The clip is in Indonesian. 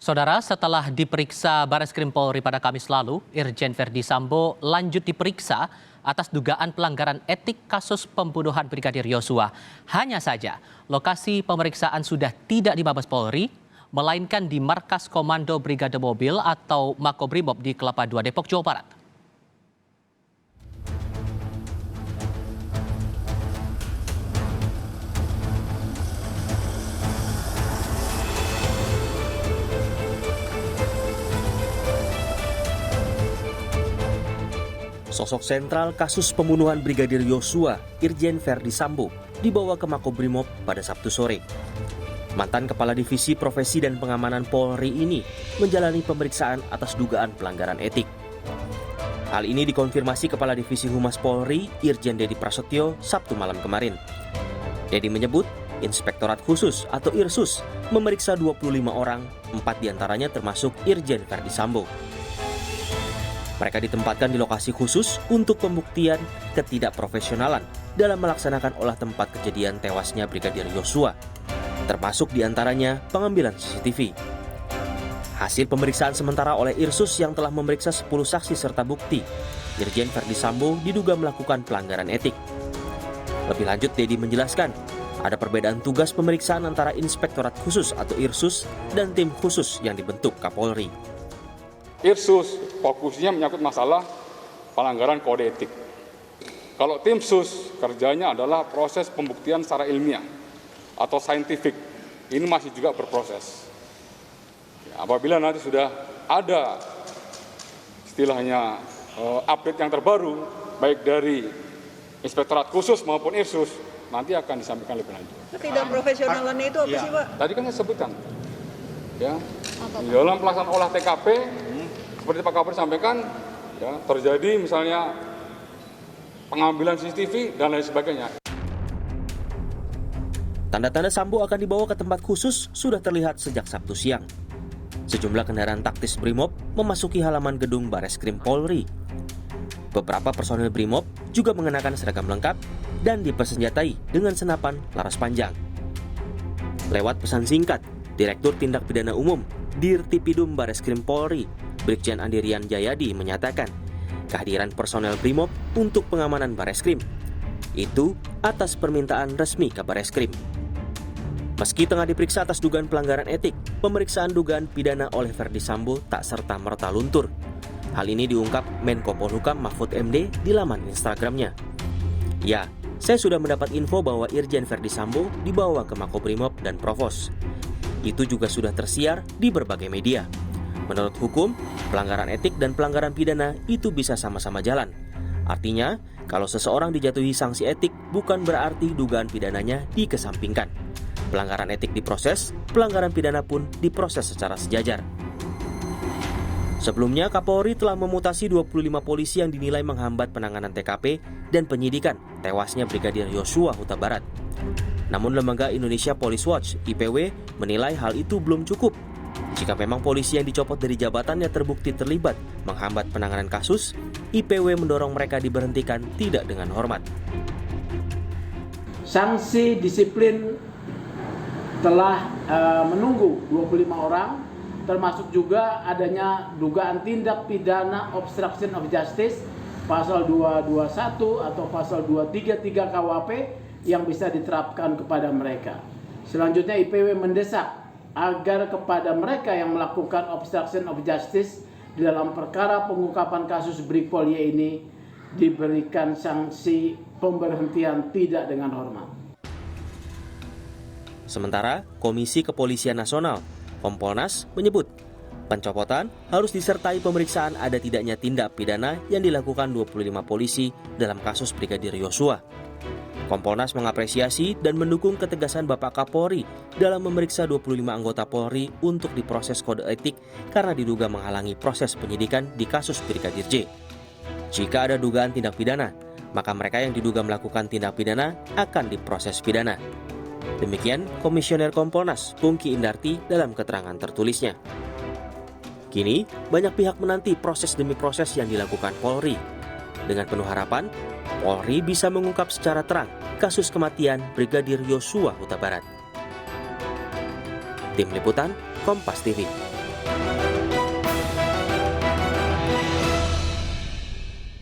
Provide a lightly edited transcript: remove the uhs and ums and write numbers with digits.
Saudara, setelah diperiksa Bareskrim Polri pada Kamis lalu, Irjen Verdi Sambo lanjut diperiksa atas dugaan pelanggaran etik kasus pembunuhan Brigadir Yosua. Hanya saja, lokasi pemeriksaan sudah tidak di Mabes Polri, melainkan di Markas Komando Brigade Mobil atau Makobrimob di Kelapa II, Depok, Jawa Barat. Sosok sentral kasus pembunuhan Brigadir Yosua, Irjen Verdi Sambo, dibawa ke Makobrimob pada Sabtu sore. Mantan Kepala Divisi Profesi dan Pengamanan Polri ini menjalani pemeriksaan atas dugaan pelanggaran etik. Hal ini dikonfirmasi Kepala Divisi Humas Polri, Irjen Dedi Prasetyo, Sabtu malam kemarin. Dedi menyebut, Inspektorat Khusus atau Irsus memeriksa 25 orang, 4 diantaranya termasuk Irjen Verdi Sambo. Mereka ditempatkan di lokasi khusus untuk pembuktian ketidakprofesionalan dalam melaksanakan olah tempat kejadian tewasnya Brigadir Yosua, termasuk diantaranya pengambilan CCTV. Hasil pemeriksaan sementara oleh Irsus yang telah memeriksa 10 saksi serta bukti, Irjen Verdi Sambo diduga melakukan pelanggaran etik. Lebih lanjut, Dedi menjelaskan, ada perbedaan tugas pemeriksaan antara Inspektorat Khusus atau Irsus dan tim khusus yang dibentuk Kapolri. Irsus fokusnya menyangkut masalah pelanggaran kode etik. Kalau tim sus kerjanya adalah proses pembuktian secara ilmiah atau saintifik. Ini masih juga berproses. Apabila nanti sudah ada istilahnya update yang terbaru, baik dari Inspektorat Khusus maupun Irsus, nanti akan disampaikan lebih lanjut. Ketidakprofesionalan itu apa sih, Pak? Tadi kan saya sebutkan, ya, di dalam pelaksanaan olah TKP, seperti Pak Kapolri sampaikan, ya, terjadi misalnya pengambilan CCTV dan lain sebagainya. Tanda-tanda Sambo akan dibawa ke tempat khusus sudah terlihat sejak Sabtu siang. Sejumlah kendaraan taktis Brimob memasuki halaman gedung Bareskrim Polri. Beberapa personel Brimob juga mengenakan seragam lengkap dan dipersenjatai dengan senapan laras panjang. Lewat pesan singkat, Direktur Tindak Pidana Umum Dirtipidum Bareskrim Polri, Brigjen Andirian Jayadi menyatakan kehadiran personel Brimob untuk pengamanan Bareskrim itu atas permintaan resmi Kabar Eskrim. Meski tengah diperiksa atas dugaan pelanggaran etik, pemeriksaan dugaan pidana oleh Verdi Sambo tak serta-merta luntur. Hal ini diungkap Menko Polhukam Mahfud MD di laman Instagramnya. Ya, saya sudah mendapat info bahwa Irjen Verdi Sambo dibawa ke Makobrimob dan Provos. Itu juga sudah tersiar di berbagai media. Menurut hukum, pelanggaran etik dan pelanggaran pidana itu bisa sama-sama jalan. Artinya, kalau seseorang dijatuhi sanksi etik bukan berarti dugaan pidananya dikesampingkan. Pelanggaran etik diproses, pelanggaran pidana pun diproses secara sejajar. Sebelumnya, Kapolri telah memutasi 25 polisi yang dinilai menghambat penanganan TKP dan penyidikan tewasnya Brigadir Yosua Huta Barat. Namun Lembaga Indonesia Police Watch (IPW) menilai hal itu belum cukup. Jika memang polisi yang dicopot dari jabatannya terbukti terlibat menghambat penanganan kasus, IPW mendorong mereka diberhentikan tidak dengan hormat. Sanksi disiplin telah menunggu 25 orang, termasuk juga adanya dugaan tindak pidana obstruction of justice pasal 221 atau pasal 233 KUHP yang bisa diterapkan kepada mereka. Selanjutnya IPW mendesak agar kepada mereka yang melakukan obstruction of justice di dalam perkara pengungkapan kasus Brigpol Y ini diberikan sanksi pemberhentian tidak dengan hormat. Sementara Komisi Kepolisian Nasional Kompolnas menyebut pencopotan harus disertai pemeriksaan ada tidaknya tindak pidana yang dilakukan 25 polisi dalam kasus Brigadir Yosua. Kompolnas mengapresiasi dan mendukung ketegasan Bapak Kapolri dalam memeriksa 25 anggota Polri untuk diproses kode etik karena diduga menghalangi proses penyidikan di kasus Brigadir J. Jika ada dugaan tindak pidana, maka mereka yang diduga melakukan tindak pidana akan diproses pidana. Demikian Komisioner Kompolnas Pungki Indarti dalam keterangan tertulisnya. Kini, banyak pihak menanti proses demi proses yang dilakukan Polri. Dengan penuh harapan, Polri bisa mengungkap secara terang kasus kematian Brigadir Yosua Huta Barat. Tim Liputan, Kompas TV. Jakarta.